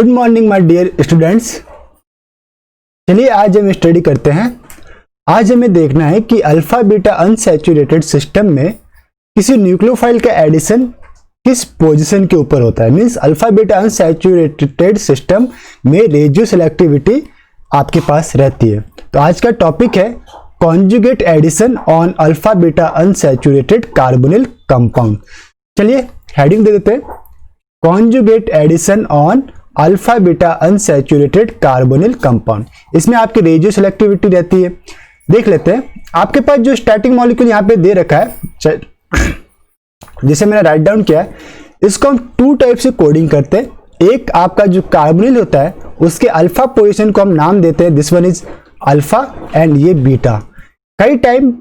Good morning my dear students. चलिए आज हम स्टडी करते हैं। आज हमें देखना है कि अल्फा बीटा अनसैचुरेटेड सिस्टम में किसी न्यूक्लियोफाइल का एडिशन किस पोजीशन के ऊपर होता है। Means alpha beta unsaturated system में रेडियो सेलेक्टिविटी आपके पास रहती है। तो आज का टॉपिक है conjugate addition on alpha beta unsaturated carbonyl compound. चलिए हेडिंग दे देते हैं, conjugate addition on alpha beta unsaturated carbonyl compound. इसमें आपकी रेडियो सेलेक्टिविटी रहती है। देख लेते हैं, आपके पास जो स्टैटिक मॉलिक्यूल यहाँ पे दे रखा है जिसे मैंने राइट डाउन किया है, इसको हम टू टाइप से कोडिंग करते हैं। एक आपका जो कार्बोनिल होता है उसके अल्फा पोजीशन को हम नाम देते हैं, this one is alpha and ये बीटा। कई टाइम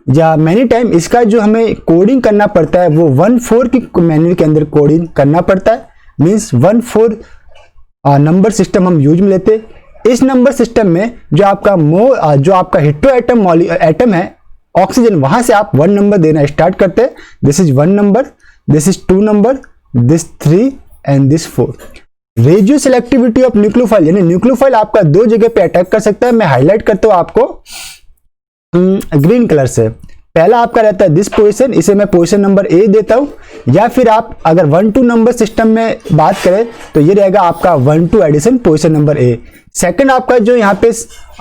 या मैनी टाइम इसका जो हमें कोडिंग करना पड़ता है वो 1/4 की मैन्युअल के अंदर कोडिंग करना पड़ता है। मींस 1/4 नंबर सिस्टम हम यूज में लेते हैं। इस नंबर सिस्टम में जो आपका हेटेरो एटम है ऑक्सीजन, वहां से आप 1 नंबर देना स्टार्ट करते हैं। This is 1 number, this is 2 number, this 3 and this 4। Radio selectivity of nucleophile, यानी न्यूक्लियोफाइल आपका 2 जगह पे अटैक कर सकता है। मैं हाईलाइट करता हूं आपको ग्रीन कलर से। पहला आपका रहता है दिस पोजीशन, इसे मैं पोजीशन नंबर ए देता हूं। या फिर आप अगर 1-2 नंबर सिस्टम में बात करें तो ये रहेगा आपका 1-2 addition position number A. Second आपका जो यहाँ पे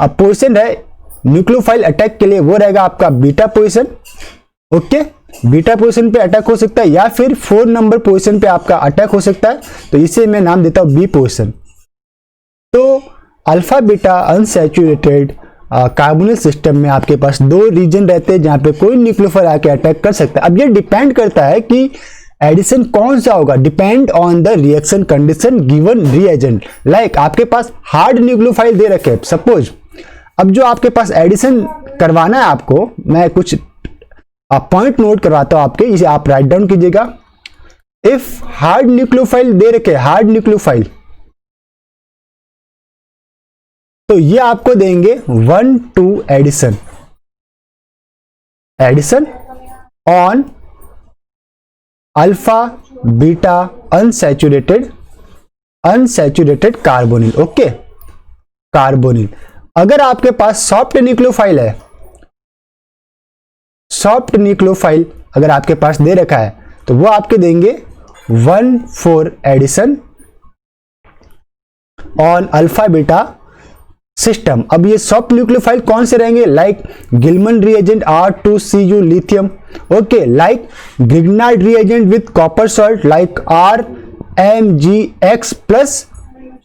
पोजीशन है न्यूक्लियोफाइल अटैक के लिए वो रहेगा आपका beta position. Okay, beta position पे अटैक हो सकता है या फिर 4 नंबर पोजीशन पे आपका अटैक हो सकता है, तो इसे मैं नाम देता हूं बी पोजीशन। तो alpha beta unsaturated carbonyl system में आपके पास 2 रीजन रहते हैं जहां पे कोई न्यूक्लियोफाइल आके अटैक कर सकता है। अब ये डिपेंड करता है कि एडिशन कौन सा होगा, depend on the reaction condition given reagent. Like आपके पास हार्ड न्यूक्लियोफाइल दे रखे, सपोज अब जो आपके पास एडिशन करवाना है आपको, मैं कुछ पॉइंट नोट करवाता हूं आपके, इसे आप राइट डाउन कीजिएगा। इफ हार्ड न्यूक्लियोफाइल दे रखे, हार्ड न्यूक्लियोफाइल, तो ये आपको देंगे 1-2 addition on alpha beta unsaturated carbonyl. Okay, carbonyl. अगर आपके पास सॉफ्ट न्यूक्लियोफाइल है, सॉफ्ट न्यूक्लियोफाइल अगर आपके पास दे रखा है तो वो आपके देंगे 1-4 addition on alpha beta system. अब ये सॉफ्ट न्यूक्लियोफाइल कौन से रहेंगे, like Gilman reagent R2Cu lithium, okay, like Grignard reagent with copper salt like RMgX plus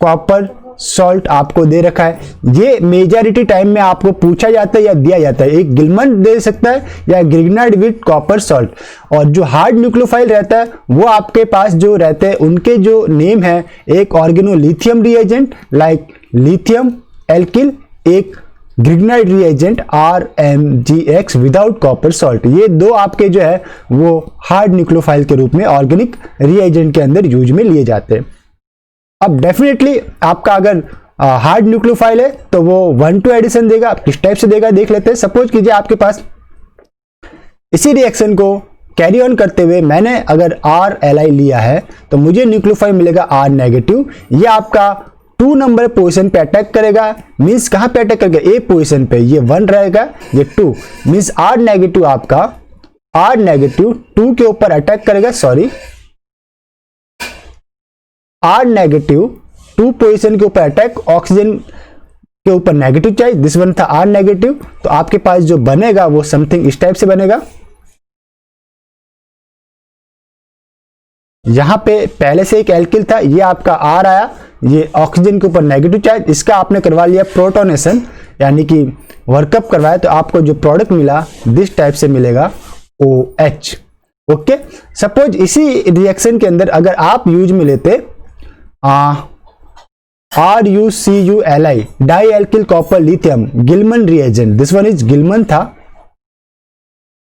copper salt आपको दे रखा है। ये मेजॉरिटी टाइम में आपको पूछा जाता है या दिया जाता है, एक गिलमन दे सकता है या ग्रिग्नार्ड विथ कॉपर सॉल्ट। और जो हार्ड न्यूक्लियोफाइल रहता है वो आपके पास जो रहते हैं उनके जो नेम है, एक organolithium reagent like lithium alkyl, एक Grignard reagent RMgX without copper salt. ये 2 आपके जो है वो हार्ड न्यूक्लियोफाइल के रूप में ऑर्गेनिक रिएजेंट के अंदर यूज में लिए जाते हैं। अब डेफिनेटली आपका अगर हार्ड न्यूक्लियोफाइल है तो वो 1-2 एडिशन देगा। किस टाइप से देगा देख लेते हैं। सपोज कीजिए आपके पास इसी रिएक्शन को कैरी ऑन करते हुए मैंने अगर RLi लिया है तो मुझे न्यूक्लियोफाइल मिलेगा R नेगेटिव। ये आपका 2 नंबर पोजीशन पे अटैक करेगा। मींस कहां पे अटैक करेगा, ए पोजीशन पे। ये 1 रहेगा, ये 2, मींस R नेगेटिव आपका R नेगेटिव 2 के ऊपर अटैक करेगा। सॉरी, R नेगेटिव 2 पोजीशन के ऊपर अटैक, ऑक्सीजन के ऊपर नेगेटिव चाहिए, दिस वन था R नेगेटिव। तो आपके पास जो बनेगा वो समथिंग इस टाइप से बनेगा। यहां पे पहले से एक एल्किल था, ये आपका R आया, ये ऑक्सीजन के ऊपर नेगेटिव चार्ज, इसका आपने करवा लिया प्रोटोनेशन यानी कि वर्कअप करवाया, तो आपको जो प्रोडक्ट मिला दिस टाइप से मिलेगा OH। ओके, सपोज इसी रिएक्शन के अंदर अगर आप यूज में लेते RuCuLi dialkyl copper lithium Gilman reagent, this one is Gilman था,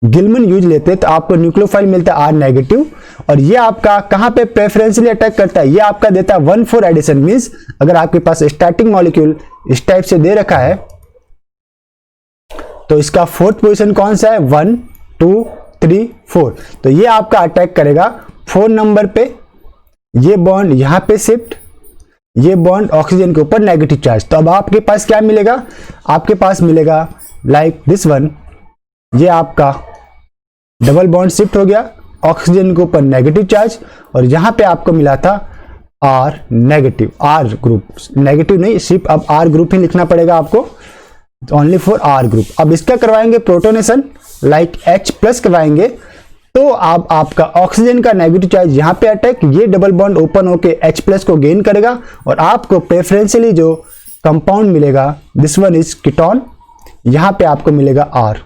गिलमन यूज लेते तो आपको न्यूक्लियोफाइल मिलता है R नेगेटिव। और ये आपका कहां पे प्रेफरेंशियली अटैक करता है, ये आपका देता है 1-4 एडिशन। मींस अगर आपके पास स्टार्टिंग मॉलिक्यूल इस टाइप से दे रखा है तो इसका 4th पोजीशन कौन सा है, 1, 2, 3, 4। तो ये आपका अटैक करेगा 4 नंबर पे, ये बॉन्ड यहां पे शिफ्ट, ये बॉन्ड ऑक्सीजन के ऊपर नेगेटिव चार्ज। तो अब आपके पास क्या मिलेगा, आपके पास मिलेगा लाइक दिस वन, ये आपका डबल बॉन्ड शिफ्ट हो गया, ऑक्सीजन के ऊपर नेगेटिव चार्ज, और यहां पे आपको मिला था R negative, R group, negative नहीं सिर्फ अब आर ग्रुप ही लिखना पड़ेगा आपको, ओनली फॉर आर ग्रुप। अब इसका करवाएंगे प्रोटोनेशन, लाइक H प्लस करवाएंगे, तो अब आपका ऑक्सीजन का नेगेटिव चार्ज यहाँ पे अटैक, ये डबल बॉन्ड ओपन होके H प्लस को गेन करेगा और आपको प्रेफरेंशियली जो कंपाउंड मिलेगा दिस वन इज कीटोन, यहाँ पे आपको मिलेगा R।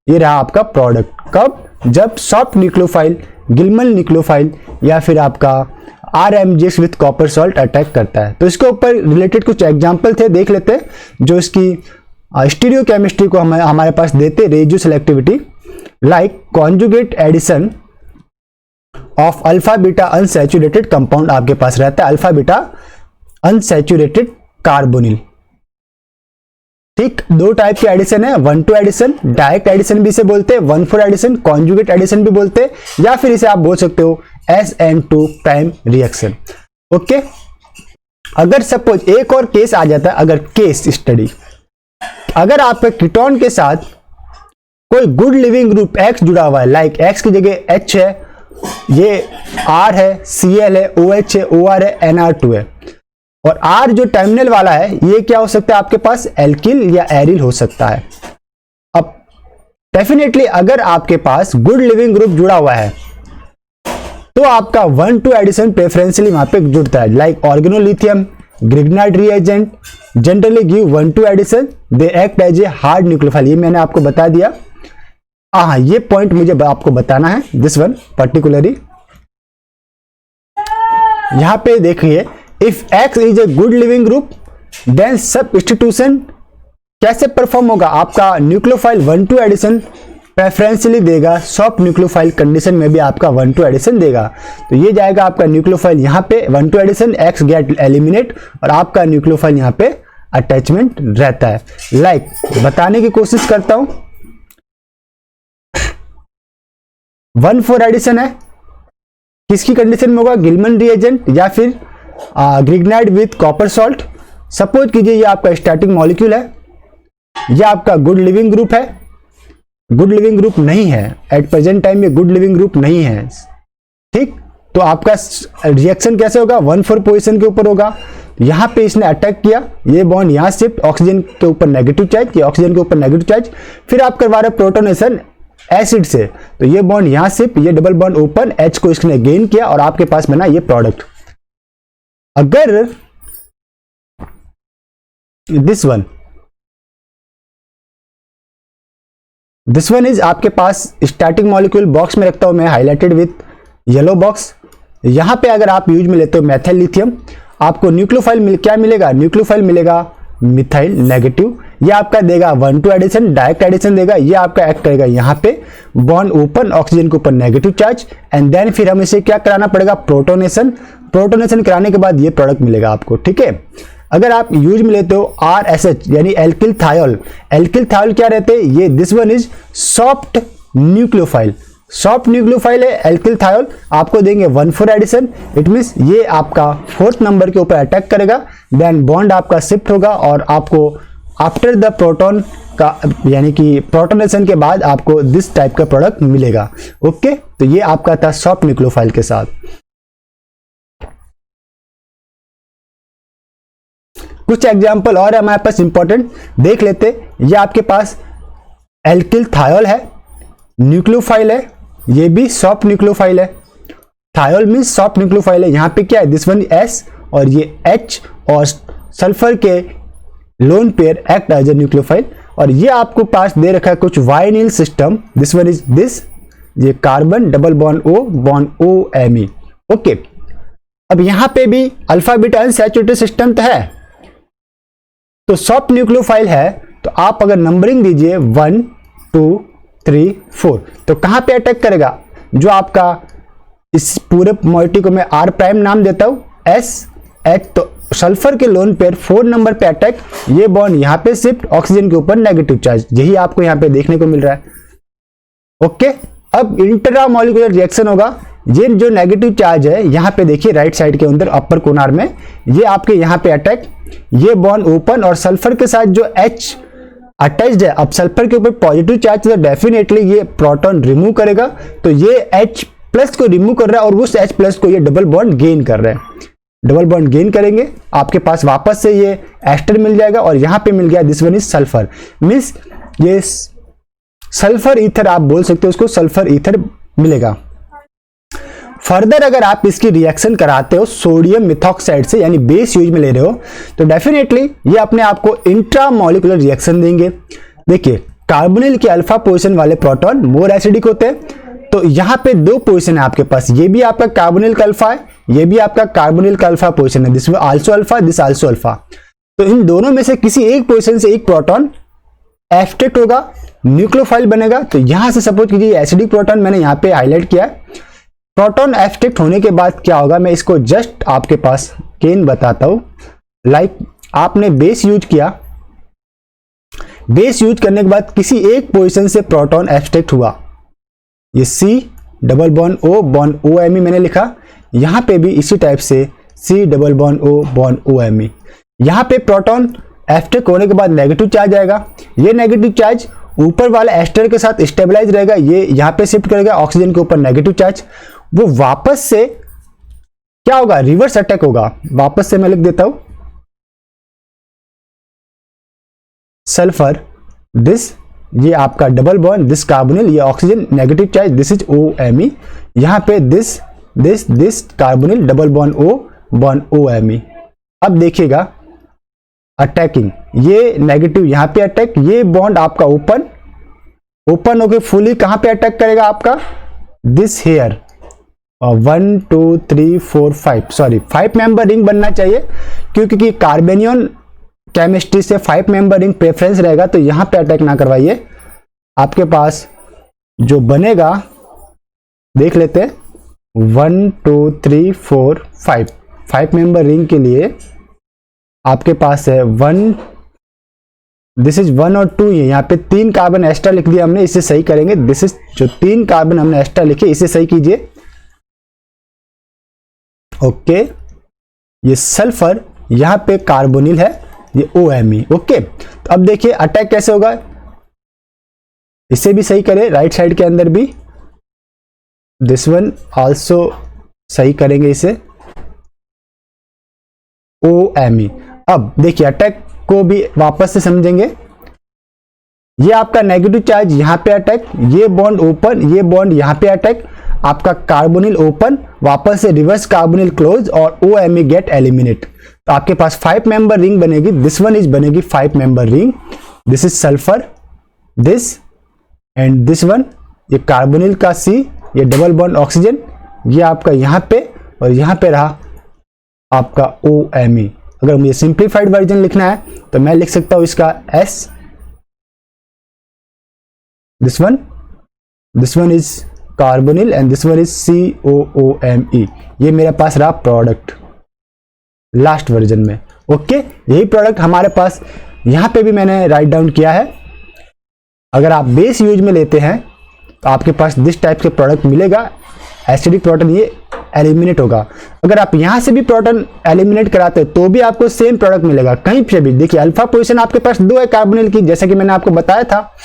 ये रहा आपका प्रोडक्ट। कब, जब सॉफ्ट न्यूक्लियोफाइल, गिल्मन न्यूक्लियोफाइल या फिर आपका RMGS with copper salt attack करता है। तो इसके ऊपर रिलेटेड कुछ एग्जाम्पल थे, देख लेते हैं जो इसकी स्टीरियो केमिस्ट्री को हमारे पास देते, regio selectivity, like conjugate addition of alpha beta unsaturated compound आपके पास रहता है, अल्फा बीटा अनसैचुरेटेड कार्बोनिल। ठीक, दो टाइप के एडिशन है, 1-2 एडिशन, डायरेक्ट एडिशन भी इसे बोलते हैं, 1,4 एडिशन, कॉन्जुगेट एडिशन भी बोलते हैं, या फिर इसे आप बोल सकते हो SN2 प्राइम रिएक्शन। ओके, अगर सपोज एक और केस आ जाता है, अगर केस स्टडी, अगर आपके कीटोन के साथ कोई गुड लिविंग ग्रुप X जुड़ा हुआ है, लाइक X की जगह H है, ये R है, Cl है, OH है, OR है, NR2 है, और R जो टर्मिनल वाला है ये क्या हो सकता है आपके पास, एल्किल या एरिल हो सकता है। अब डेफिनेटली अगर आपके पास गुड लिविंग ग्रुप जुड़ा हुआ है तो आपका 1-2 एडिशन प्रेफरेंशियली वहां पे जुड़ता है, like organolithium, Grignard reagent generally give 1-2 addition, they act as a hard nucleophile. ये मैंने आपको बता दिया। हाँ, ये पॉइंट मुझे आपको बताना है, दिस वन पर्टिकुलरली। यहां पे देखिए, if X is a good leaving group then substitution कैसे परफॉर्म होगा, आपका न्यूक्लियोफाइल 1-2 एडिशन प्रेफरेंशियली देगा, सॉफ्ट न्यूक्लियोफाइल कंडीशन में भी आपका 1-2 एडिशन देगा। तो ये जाएगा आपका न्यूक्लियोफाइल यहाँ पे 1-2 एडिशन, X गेट एलिमिनेट, और आपका न्यूक्लियोफाइल यहाँ पे अटैचमेंट रहता है। लाइक बताने की कोशिश करता हूं, 1-4 एडिशन है, किसकी कंडीशन में होगा, गिल्मन रिएजेंट या फिर ग्रिग्नाइट विथ कॉपर सॉल्ट। सपोज कीजिए ये आपका स्टैटिक मॉलिक्यूल है, यह आपका गुड लिविंग ग्रुप है, गुड लिविंग ग्रुप नहीं है एट प्रेजेंट टाइम में, गुड लिविंग ग्रुप नहीं है। ठीक, तो आपका रिएक्शन कैसे होगा, 1-4 पोजीशन के ऊपर होगा। यहां पे इसने अटैक किया, ये बॉन्ड यहां शिफ्ट, ऑक्सीजन के ऊपर नेगेटिव चार्ज, ये ऑक्सीजन के ऊपर नेगेटिव चार्ज, फिर आप करवा रहे प्रोटोनेशन एसिड से, तो ये बॉन्ड यहां शिफ्ट, ये डबल बॉन्ड ओपन, H को इसने गेन किया और आपके पास बना ये प्रोडक्ट। अगर दिस वन इज आपके पास स्टैटिक मॉलिक्यूल, बॉक्स में रखता हूं मैं हाईलाइटेड विथ येलो बॉक्स, यहां पे अगर आप यूज में लेते हो मेथाइल लिथियम, आपको न्यूक्लियोफाइल क्या मिलेगा, न्यूक्लियोफाइल मिलेगा मिथाइल नेगेटिव, ये आपका देगा 1-2 एडिशन, डायरेक्ट एडिशन देगा, ये आपका एक्ट करेगा यहाँ पे बॉन्ड ओपन, ऑक्सीजन के ऊपर नेगेटिव चार्ज, एंड देन फिर हम इसे क्या कराना पड़ेगा, प्रोटोनेशन, प्रोटोनेशन कराने के बाद ये प्रोडक्ट मिलेगा आपको। ठीक है, अगर आप यूज में लेते हो RSH यानी एल्किल थायोल, एल्किल थायोल क्या रहते हैं, ये this one is soft nucleophile, soft nucleophile है एल्किल थायोल, आपको देंगे 1-4 एडिशन, इट मींस ये आपका 4th नंबर के ऊपर अटैक करेगा, देन बॉन्ड आपका शिफ्ट होगा और आपको आफ्टर द प्रोटॉन का यानी कि प्रोटोनेशन के बाद आपको दिस टाइप का प्रोडक्ट मिलेगा। ओके, तो ये आपका था सॉफ्ट न्यूक्लियोफाइल के साथ। कुछ एग्जाम्पल और हमारे पास इंपॉर्टेंट देख लेते, ये आपके पास एल्किल थायोल है, न्यूक्लियोफाइल है, ये भी सॉफ्ट न्यूक्लियोफाइल है, थायोल मींस सॉफ्ट न्यूक्लियोफाइल है, यहाँ पे क्या है दिस वन S और ये H और सल्फर के lone pair act as a nucleophile, और ये आपको पास दे रखा है कुछ vinyl system, this one is this, ये carbon double bond O ME। Okay, अब यहां पे भी अल्फा बीटा अनसैचुरेटेड सिस्टम तो है, तो सॉफ्ट न्यूक्लियोफाइल है, तो आप अगर नंबरिंग दीजिए 1 2 3 4, तो कहां पे अटैक करेगा, जो आपका इस पूरे मॉइटी को मैं R प्राइम नाम देता हूं, S H, तो सल्फर के लोन पेयर 4 नंबर पे अटैक, ये बॉन्ड यहां पे शिफ्ट, ऑक्सीजन के ऊपर नेगेटिव चार्ज, यही आपको यहां पे देखने को मिल रहा है। ओके, अब इंट्रामॉलिक्यूलर रिएक्शन होगा, ये जो नेगेटिव चार्ज है यहां पे देखिए राइट साइड के अंदर अपर कोनार में, ये आपके यहाँ पे अटैक, ये बॉन्ड ओपन और सल्फर के साथ जो H अटैच्ड है, अब सल्फर के ऊपर पॉजिटिव चार्ज तो डेफिनेटली ये प्रोटॉन रिमूव करेगा, तो ये H प्लस को रिमूव कर रहा है और उस H प्लस को ये डबल बॉन्ड गेन कर रहे हैं। डबल बॉन्ड गेन करेंगे, आपके पास वापस से ये एस्टर मिल जाएगा और यहाँ पे मिल गया this one is sulphur, means ये सल्फर ईथर आप बोल सकते हो उसको, सल्फर ईथर मिलेगा। फर्दर अगर आप इसकी रिएक्शन कराते हो सोडियम मिथॉक्साइड से, यानी बेस यूज में ले रहे हो, तो डेफिनेटली ये अपने आप को इंट्रामॉलिक्यूलर रिएक्शन देंगे। देखिए कार्बोनिल के अल्फा पोजीशन वाले प्रोटॉन मोर एसिडिक होते हैं, तो यहाँ पे दो पोजीशन है आपके पास, ये भी आपका कार्बोनिल का अल्फा है, ये भी आपका कार्बोनिल का अल्फा पोजीशन है, this also alpha, this also alpha. तो इन दोनों में से किसी एक पोजीशन से एक प्रोटॉन एब्स्ट्रैक्ट होगा, न्यूक्लियोफाइल बनेगा। तो यहां से सपोज कीजिए एसिडिक प्रोटॉन मैंने यहाँ पे हाईलाइट किया, प्रोटॉन एब्स्ट्रैक्ट होने के बाद क्या होगा, मैं इसको जस्ट आपके पास केन बताता हूं। लाइक आपने बेस यूज किया, बेस यूज करने के बाद किसी एक पोजीशन से प्रोटॉन एब्स्ट्रैक्ट हुआ, ये C डबल बॉन्ड O मैंने लिखा, यहां पे भी इसी टाइप से C double bond O M E। यहां पे प्रोटॉन एब्स्ट्रैक्ट होने के बाद नेगेटिव चार्ज आएगा, ये नेगेटिव चार्ज ऊपर वाले एस्टर के साथ स्टेबलाइज रहेगा, ये यहां पे शिफ्ट करेगा ऑक्सीजन के ऊपर नेगेटिव चार्ज, वो वापस से क्या होगा, रिवर्स अटैक होगा। वापस से मैं लिख देता हूं सल्फर दिस, ये आपका डबल बॉन्ड दिस कार्बोनिल, ये oxygen negative charge, this is OMe, यहां पे this carbonyl double bond OMe। अब देखिएगा अटैकिंग, ये नेगेटिव यहां पे अटैक, ये बॉन्ड आपका ओपन होके फुली कहां पे अटैक करेगा आपका, this here 1 2 3 4 5 sorry 5 member ring बनना चाहिए, क्योंकि कार्बेनियन केमिस्ट्री से 5 मेंबर रिंग प्रेफरेंस रहेगा, तो यहां पे अटैक ना करवाइए। आपके पास जो बनेगा देख लेते हैं, 1 2 3 4 5 मेंबर रिंग के लिए आपके पास है 1, दिस इज 1 और 2, यहाँ पे 3 कार्बन एक्स्ट्रा लिख दिया हमने, इसे सही करेंगे। दिस इज जो 3 कार्बन हमने एक्स्ट्रा लिखे, इसे सही कीजिए। ओके, ये सल्फर यहां पे कार्बोनिल है, ये OMe। ओके, तो अब देखिए अटैक कैसे होगा, इसे भी सही करें, राइट साइड के अंदर भी दिस वन आल्सो सही करेंगे इसे, OMe। अब देखिए अटैक को भी वापस से समझेंगे, ये आपका नेगेटिव चार्ज यहां पे अटैक, ये बॉन्ड ओपन, ये बॉन्ड यहां पे अटैक, आपका कार्बोनिल ओपन, वापस से रिवर्स कार्बोनिल क्लोज और OMe गेट एलिमिनेट। तो आपके पास 5 मेंबर रिंग बनेगी, दिस वन इज बनेगी 5 member ring, this is sulphur this and this one, ये कार्बोनिल का C, ये डबल बॉन्ड ऑक्सीजन, ये आपका यहां पे और यहां पे रहा आपका OMe। अगर मुझे सिंप्लीफाइड वर्जन लिखना है तो मैं लिख सकता हूं इसका S, this one is carbonyl and this one is COOMe। ये मेरे पास रहा प्रोडक्ट लास्ट वर्जन में। ओके, यही प्रोडक्ट हमारे पास यहां पे भी मैंने राइट डाउन किया है। अगर आप बेस यूज में लेते हैं तो आपके पास दिस टाइप के प्रोडक्ट मिलेगा, एसिडिक प्रोटॉन ये एलिमिनेट होगा। अगर आप यहां से भी प्रोटॉन एलिमिनेट कराते हो तो भी आपको सेम प्रोडक्ट मिलेगा कहीं पे भी। देखिए अल्फा पोजीशन आपके पास 2 है कार्बोनिल की, जैसे कि मैंने आपको बताया था,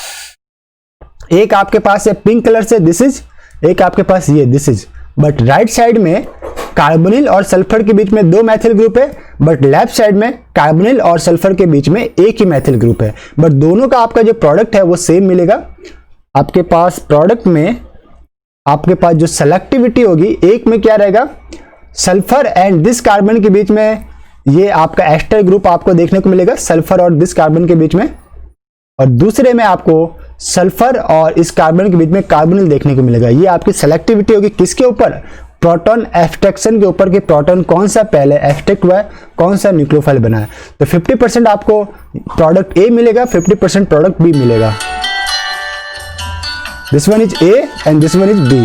एक आपके पास है पिंक कलर से दिस इज, एक आपके पास ये this is, but right side में कार्बोनिल और सल्फर के बीच में 2 मैथिल ग्रुप है, बट लेफ्ट साइड में कार्बोनिल और सल्फर के बीच में एक ही मैथिल ग्रुप है, बट दोनों का आपका जो प्रोडक्ट है वो सेम मिलेगा। आपके पास प्रोडक्ट में आपके पास जो सेलेक्टिविटी होगी, एक में क्या रहेगा, सल्फर एंड दिस कार्बन के बीच में ये आपका एस्टर ग्रुप आपको देखने को मिलेगा, सल्फर और दिस कार्बन के बीच में, और दूसरे में आपको सल्फर और इस कार्बन के बीच में कार्बोनिल देखने को मिलेगा। ये आपकी सेलेक्टिविटी होगी किसके ऊपर, प्रोटॉन एब्स्ट्रैक्शन के ऊपर, कि प्रोटॉन कौन सा पहले एब्स्ट्रैक्ट हुआ है, कौन सा न्यूक्लियोफाइल बना है। तो 50% आपको प्रोडक्ट A मिलेगा, 50% प्रोडक्ट B मिलेगा। This one is A and this one is B।